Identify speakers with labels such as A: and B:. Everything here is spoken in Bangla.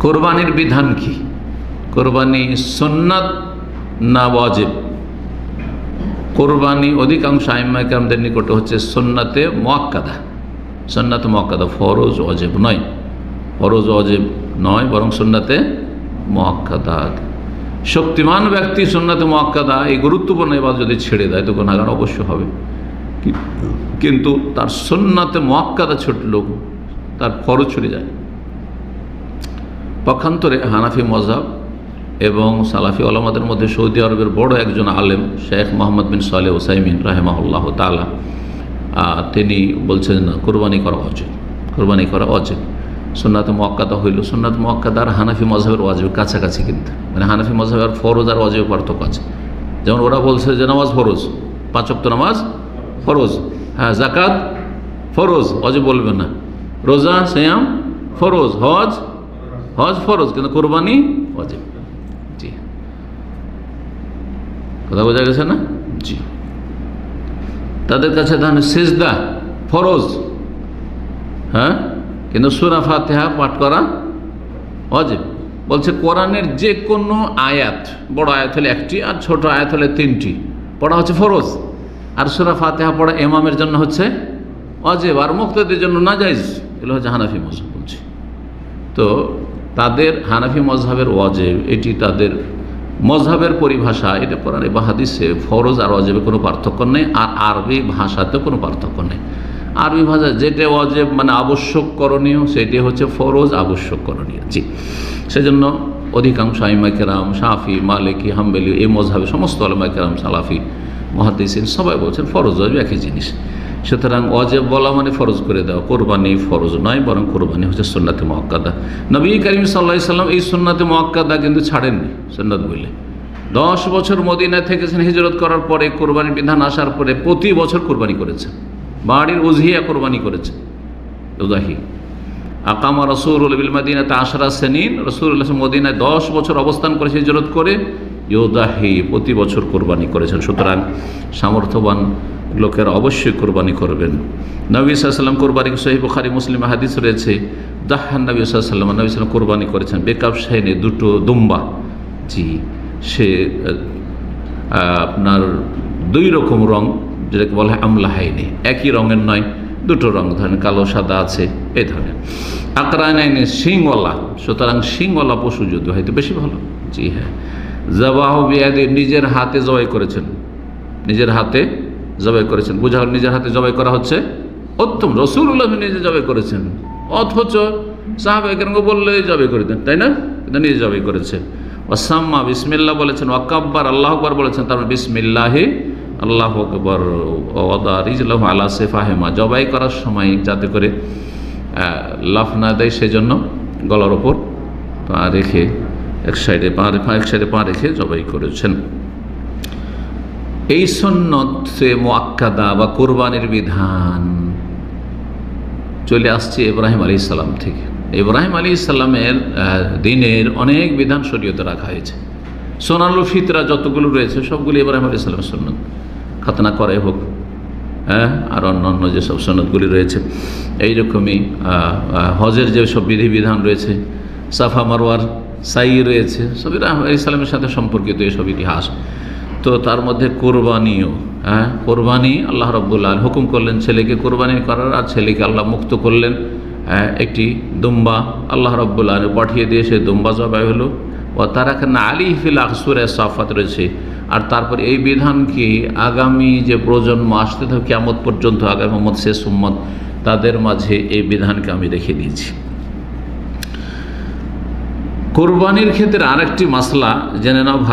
A: কোরবানির বিধান কি? কোরবানি সুন্নাত না ওয়াজিব? কোরবানি অধিকাংশ আইম্মায়ে কেরামদের নিকটে হচ্ছে সুন্নাতে মুআক্কাদা। সুন্নাতে মুআক্কাদা, ফরজ ওয়াজিব নয়। ফরজ ওয়াজিব নয়, বরং সুন্নাতে মুআক্কাদা। শক্তিমান ব্যক্তি সুন্নাতে মুআক্কাদা এই গুরুত্বপূর্ণ ইবাদত যদি ছেড়ে দেয় তো গুনাহগার অবশ্য হবে, কিন্তু তার সুন্নাতে মুআক্কাদা ছুটল, তার ফরজ ছুটে যায়। পক্ষান্তরে হানাফি মাযহাব এবং সালাফি ওলামাদের মধ্যে সৌদি আরবের বড় একজন আলেম শেখ মোহাম্মদ বিন সালেহ উসাইমিন রাহিমাহুল্লাহ তাআলা তিনি বলছেন না, কোরবানি করা উচিত, কোরবানি করা উচিত। সুন্নাতে মুআক্কাদা হইল, সুন্নাত মুআক্কাদা আর হানাফি মাযহাবের ওয়াজিব কাছাকাছি, কিন্তু মানে হানাফি মাযহাবের ফরজ আর ওয়াজিব পার্থক্য আছে। যেমন ওরা বলছে যে নামাজ ফরজ, 5 ওয়াক্ত নামাজ ফরজ, হ্যাঁ যাকাত ফরজ, ওয়াজিব বলবে না। রোজা সিয়াম ফরজ, হজ ফরজ, কিন্তু কোরবানি ওয়াজিব। জি, কথা বোঝা গেছে না? জি। তাদের কাছে তাহলে সিজদা ফরজ, হ্যাঁ, কিন্তু সূরা ফাতিহা পাঠ করা ওয়াজিব। বলছে কোরআনের যে কোনো আয়াত, বড় আয়াত হলে 1টি আর ছোট আয়াত হলে 3টি পড়া হচ্ছে ফরজ, আর সূরা ফাতিহা পড়া ইমামের জন্য হচ্ছে ওয়াজিব, আর মুক্তাদির জন্য নাজায়েজ। এগুলো হচ্ছে হানাফি মাযহাব বলছে। তো তাদের হানাফি মাযহাবের ওয়াজিব, এটি তাদের মাযহাবের পরিভাষা, এটা কোরআনে বা হাদিসে ফরজ আর ওয়াজিবের কোনো পার্থক্য নেই, আর আরবি ভাষাতেও কোনো পার্থক্য নেই। আরবি ভাষা যেটা ওয়াজিব মানে আবশ্যক করণীয়, সেটি হচ্ছে ফরজ আবশ্যক করণীয়। জি, সেজন্য অধিকাংশ আইম্মায়ে কেরাম শাফি, মালিকি, হাম্বলি, এই মাযহাবে সমস্ত উলামায়ে কেরাম, সালাফি, মুহাদ্দিসিন সবাই বলছেন ফরজ ওয়াজিব একই জিনিস। সুতরাং ওয়াজিব বলা মানে ফরজ করে দেওয়া। কোরবানি ফরজ নয়, বরং কোরবানি হচ্ছে সুন্নাতে মুআক্কাদা। নবী করিম সাল্লাল্লাহু আলাইহি সাল্লাম এই সুন্নাতে মুআক্কাদা কিন্তু ছাড়েননি। সুন্নাত বলে 10 বছর মদিনায় থেকেছেন, হিজরত করার পরে কোরবানির বিধান আসার পরে প্রতি বছর কোরবানি করেছেন। বাড়ির উযহিয়া কোরবানি করেছেন, উযাহি। আকামা রাসূলুল্লাহ বিল মাদিনাতি 10 সিনিন, রাসূলুল্লাহ মদিনায় 10 বছর অবস্থান করে হিজরত করে ইউযাহি প্রতি বছর কোরবানি করেছেন। সুতরাং সামর্থ্যবান লোকেরা অবশ্যই কোরবানি করবেন। নবী সাল্লাল্লাহু আলাইহি ওয়াসাল্লাম কোরবানি, সহিহ বুখারী মুসলিম হাদিস রয়েছে, দাহান নবী সাল্লাল্লাহু আলাইহি ওয়াসাল্লাম, নবী সাল্লাল্লাহু কোরবানি করেছেন বেকাবশাইনে, 2টো দুম্বা। জি, সে আপনার 2 রকম রং, যেটাকে বলা হয় আমলাহাইনে, একই রঙের নয়, 2টো রং, ধরেন কালো সাদা আছে, এই ধরনের। আকরানাইনে, শিংওয়ালা, সুতরাং শিংওয়ালা পশু যদি হয়তো বেশি ভালো। জি হ্যাঁ। যাবাহু বিয়াদি, নিজের হাতে জবাই করেছেন, নিজের হাতে জবাই করেছেন। বোঝা হল নিজের হাতে জবাই করা হচ্ছে উত্তম। রাসূলুল্লাহ নিজে জবাই করেছেন, অথচ সাহাবায়ে কেরাম বললে জবাই করে দেন, তাই না? কিন্তু নিজে জবাই করেছে। ওয়াসাম্মা, বিসমিল্লাহ বলেছেন। ওয়াকাব্বার, আল্লাহু আকবার বলেছেন। তারপর বিসমিল্লাহি আল্লাহু আকবার। ওয়াদা রিজলাহু আলা সিফাহিমা, জবাই করার সময় যাতে করে লাফ না দেয় সেজন্য গলার ওপর পা রেখে, এক সাইডে পা রেখে জবাই করেছেন। এই সুন্নতে মুআক্কাদা বা কোরবানির বিধান চলে আসছে ইব্রাহিম আলাইহিস সালাম থেকে। ইব্রাহিম আলাইহিস সালামের দিনের অনেক বিধান শরীয়তে রাখা হয়েছে। সুনানুল ফিতরা যতগুলো রয়েছে সবগুলো ইব্রাহিম আলাইহিস সালামের সুন্নাত, খাতনা করাই হোক, হ্যাঁ, আর অন্যান্য যেসব সুন্নাতগুলি রয়েছে। এইরকমই হজের যেসব বিধিবিধান রয়েছে, সাফা মারওয়ার সাই রয়েছে, সব ইব্রাহিম আলাইহিস সালামের সাথে সম্পর্কিত এসব ইতিহাস। তো তার মধ্যে কোরবানিও, হ্যাঁ, কোরবানি আল্লাহ রাব্বুল আলামিন হুকুম করলেন ছেলেকে কোরবানি করার, আর ছেলেকে আল্লাহ মুক্ত করলেন। একটি দুম্বা আল্লাহ রাব্বুল আলামিন পাঠিয়ে দিয়ে সে দুম্বা জবাই হলো। ও তারাকানা আলাইহি ফিল সূরা সাফাত রয়েছে। আর তারপর এই বিধানকে আগামী যে প্রজন্ম আসতে থাকে কিয়ামত পর্যন্ত, আগামী উম্মত, শেষ উম্মত, তাদের মাঝে এই বিধানকে আমি রেখে দিয়েছি। কোরবানির ক্ষেত্রে আরেকটি মাসলা জেনে নাও ভালো।